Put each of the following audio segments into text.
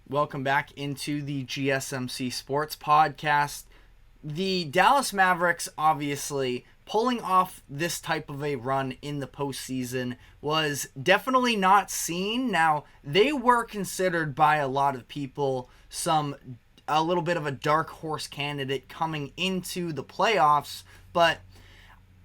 Welcome back into the GSMC Sports Podcast. The Dallas Mavericks, obviously, pulling off this type of a run in the postseason was definitely not seen. Now, they were considered by a lot of people a little bit of a dark horse candidate coming into the playoffs, but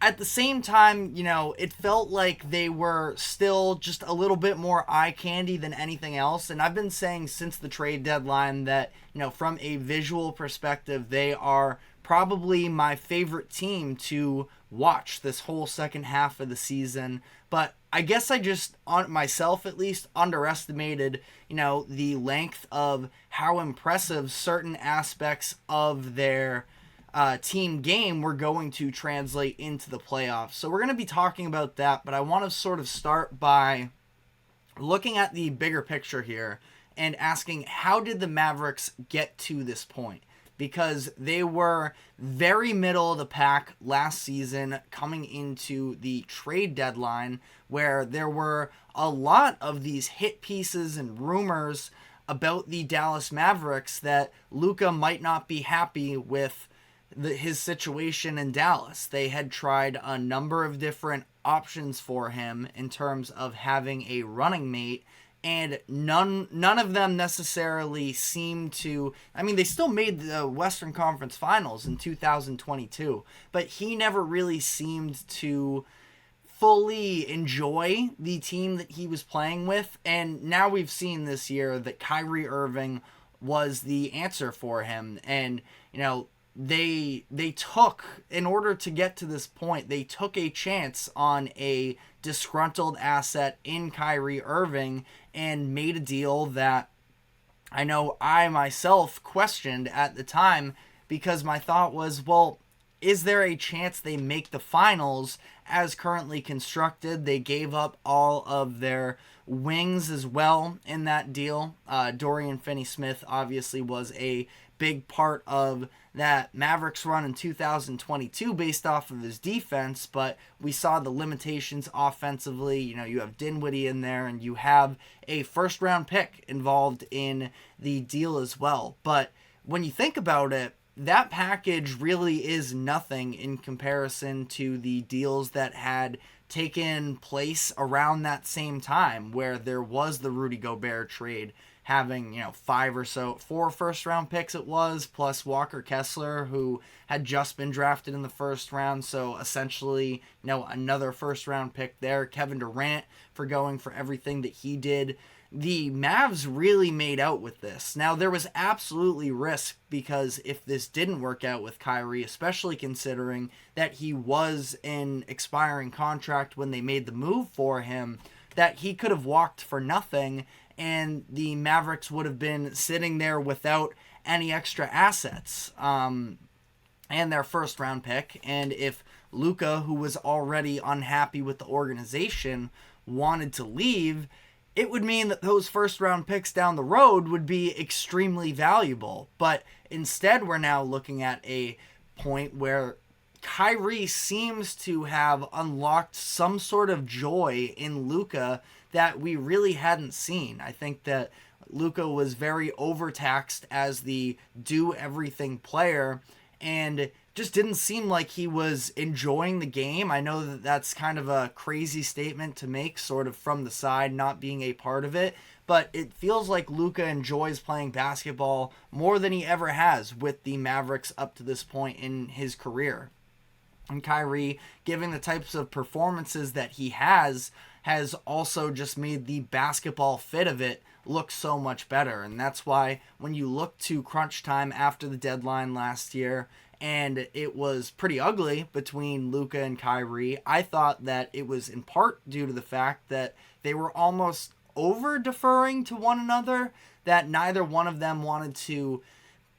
at the same time, it felt like they were still just a little bit more eye candy than anything else. And I've been saying since the trade deadline that, from a visual perspective, they are probably my favorite team to watch this whole second half of the season. But I guess I just, on myself at least, underestimated, the length of how impressive certain aspects of their team game we're going to translate into the playoffs. So we're going to be talking about that, but I want to sort of start by looking at the bigger picture here and asking, how did the Mavericks get to this point? Because they were very middle of the pack last season coming into the trade deadline, where there were a lot of these hit pieces and rumors about the Dallas Mavericks that Luka might not be happy with his situation in Dallas. They had tried a number of different options for him in terms of having a running mate, and none of them necessarily seemed to. I mean, they still made the Western Conference Finals in 2022, but he never really seemed to fully enjoy the team that he was playing with. And now we've seen this year that Kyrie Irving was the answer for him, and they took, in order to get to this point, they took a chance on a disgruntled asset in Kyrie Irving and made a deal that I know I myself questioned at the time, because my thought was, well, is there a chance they make the finals as currently constructed? They gave up all of their wings as well in that deal. Dorian Finney-Smith obviously was a big part of that Mavericks run in 2022 based off of his defense, but we saw the limitations offensively. You have Dinwiddie in there, and you have a first-round pick involved in the deal as well. But when you think about it, that package really is nothing in comparison to the deals that had taken place around that same time, where there was the Rudy Gobert trade, having 4 first-round picks it was, plus Walker Kessler, who had just been drafted in the first round, so essentially another first-round pick there. Kevin Durant for going for everything that he did. The Mavs really made out with this. Now, there was absolutely risk, because if this didn't work out with Kyrie, especially considering that he was in expiring contract when they made the move for him, that he could have walked for nothing, and the Mavericks would have been sitting there without any extra assets and their first-round pick. And if Luka, who was already unhappy with the organization, wanted to leave, it would mean that those first-round picks down the road would be extremely valuable. But instead, we're now looking at a point where Kyrie seems to have unlocked some sort of joy in Luka that we really hadn't seen. I think that Luka was very overtaxed as the do-everything player, and just didn't seem like he was enjoying the game. I know that that's kind of a crazy statement to make, sort of from the side, not being a part of it, but it feels like Luka enjoys playing basketball more than he ever has with the Mavericks up to this point in his career. And Kyrie, giving the types of performances that he has also just made the basketball fit of it look so much better. And that's why when you look to crunch time after the deadline last year, and it was pretty ugly between Luka and Kyrie, I thought that it was in part due to the fact that they were almost over-deferring to one another, that neither one of them wanted to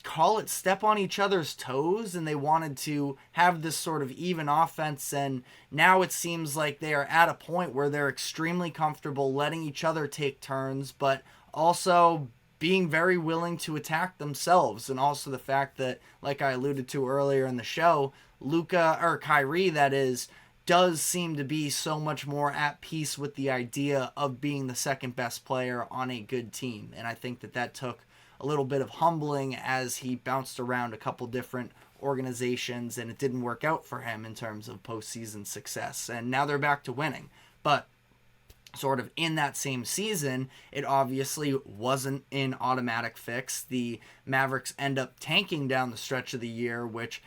call it step on each other's toes, and they wanted to have this sort of even offense. And now it seems like they are at a point where they're extremely comfortable letting each other take turns, but also being very willing to attack themselves. And also the fact that, like I alluded to earlier in the show, Kyrie, that is, does seem to be so much more at peace with the idea of being the second best player on a good team. And I think that took a little bit of humbling as he bounced around a couple different organizations and it didn't work out for him in terms of postseason success. And now they're back to winning. But sort of in that same season, it obviously wasn't an automatic fix. The Mavericks end up tanking down the stretch of the year, which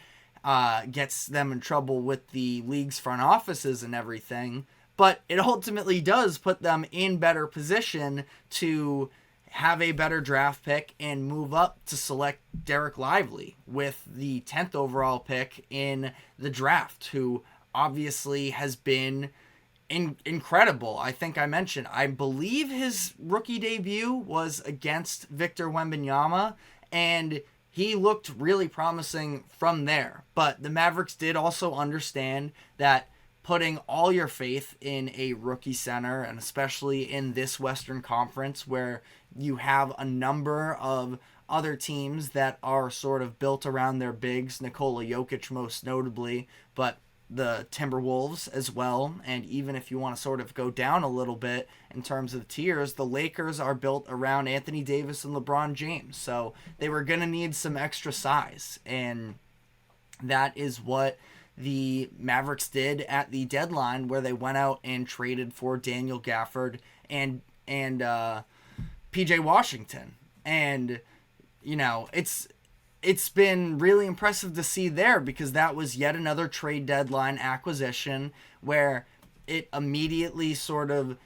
gets them in trouble with the league's front offices and everything, but it ultimately does put them in better position to have a better draft pick and move up to select Dereck Lively with the 10th overall pick in the draft, who obviously has been incredible. I think I mentioned, I believe his rookie debut was against Victor Wembanyama, and he looked really promising from there. But the Mavericks did also understand that putting all your faith in a rookie center, and especially in this Western Conference where you have a number of other teams that are sort of built around their bigs, Nikola Jokic most notably, but the Timberwolves as well, and even if you want to sort of go down a little bit in terms of tiers, the Lakers are built around Anthony Davis and LeBron James, so they were going to need some extra size, and that is what the Mavericks did at the deadline, where they went out and traded for Daniel Gafford and PJ Washington. And it's been really impressive to see there, because that was yet another trade deadline acquisition where it immediately sort of,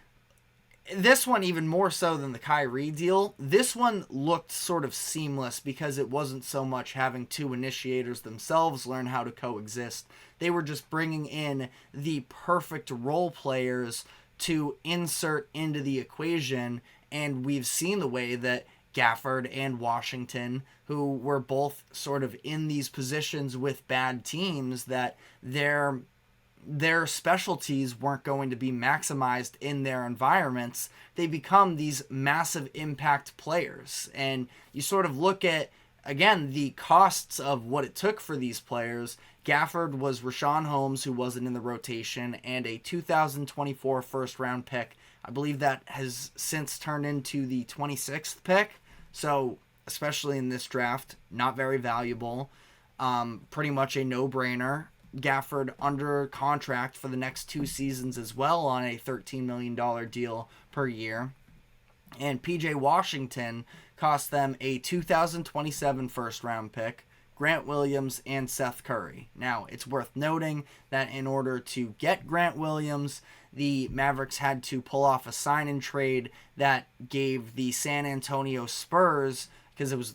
this one even more so than the Kyrie deal, this one looked sort of seamless because it wasn't so much having two initiators themselves learn how to coexist. They were just bringing in the perfect role players to insert into the equation, and we've seen the way that Gafford and Washington, who were both sort of in these positions with bad teams, that their specialties weren't going to be maximized in their environments. They become these massive impact players. And you sort of look at, again, the costs of what it took for these players. Gafford was Richaun Holmes, who wasn't in the rotation, and a 2024 first-round pick. I believe that has since turned into the 26th pick. So, especially in this draft, not very valuable. Pretty much a no-brainer. Gafford under contract for the next 2 seasons as well on a $13 million deal per year. And PJ Washington cost them a 2027 first-round pick, Grant Williams, and Seth Curry. Now, it's worth noting that in order to get Grant Williams, the Mavericks had to pull off a sign-and trade that gave the San Antonio Spurs, because it was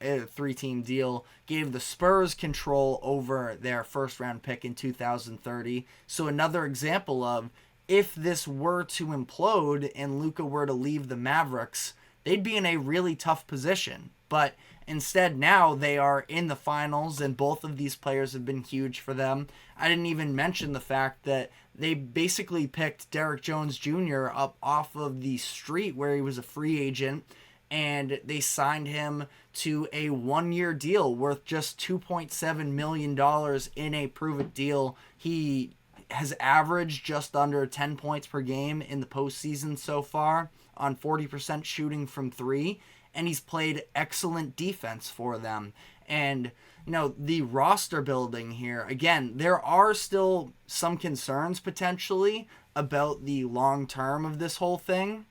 a three-team deal, gave the Spurs control over their first-round pick in 2030. So another example of, if this were to implode and Luka were to leave the Mavericks, they'd be in a really tough position. But instead now they are in the finals, and both of these players have been huge for them. I didn't even mention the fact that they basically picked Derrick Jones Jr. up off of the street where he was a free agent, and they signed him to a 1-year deal worth just $2.7 million in a prove-it deal. He has averaged just under 10 points per game in the postseason so far on 40% shooting from three, and he's played excellent defense for them. And, the roster building here, again, there are still some concerns potentially about the long term of this whole thing,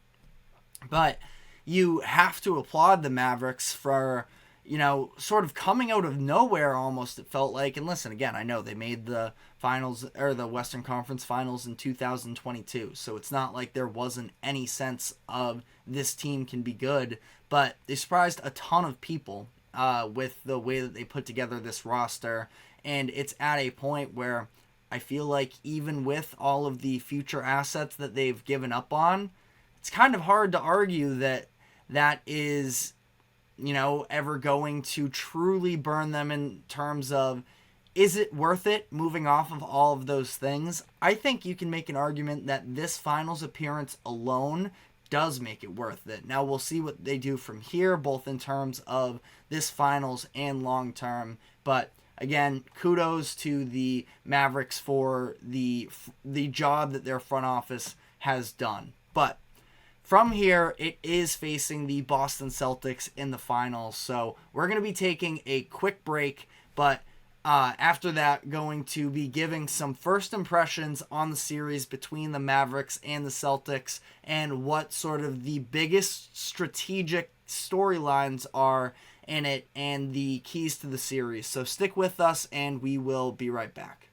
but you have to applaud the Mavericks for, sort of coming out of nowhere almost, it felt like. And listen, again, I know they made the finals, or the Western Conference Finals, in 2022, so it's not like there wasn't any sense of this team can be good, but they surprised a ton of people with the way that they put together this roster, and it's at a point where I feel like even with all of the future assets that they've given up on, it's kind of hard to argue that that is, ever going to truly burn them in terms of, is it worth it moving off of all of those things? I think you can make an argument that this finals appearance alone does make it worth it. Now we'll see what they do from here, both in terms of this finals and long term, but again, kudos to the Mavericks for the job that their front office has done. But from here, it is facing the Boston Celtics in the finals. So we're going to be taking a quick break, but after that, going to be giving some first impressions on the series between the Mavericks and the Celtics and what sort of the biggest strategic storylines are in it and the keys to the series. So stick with us and we will be right back.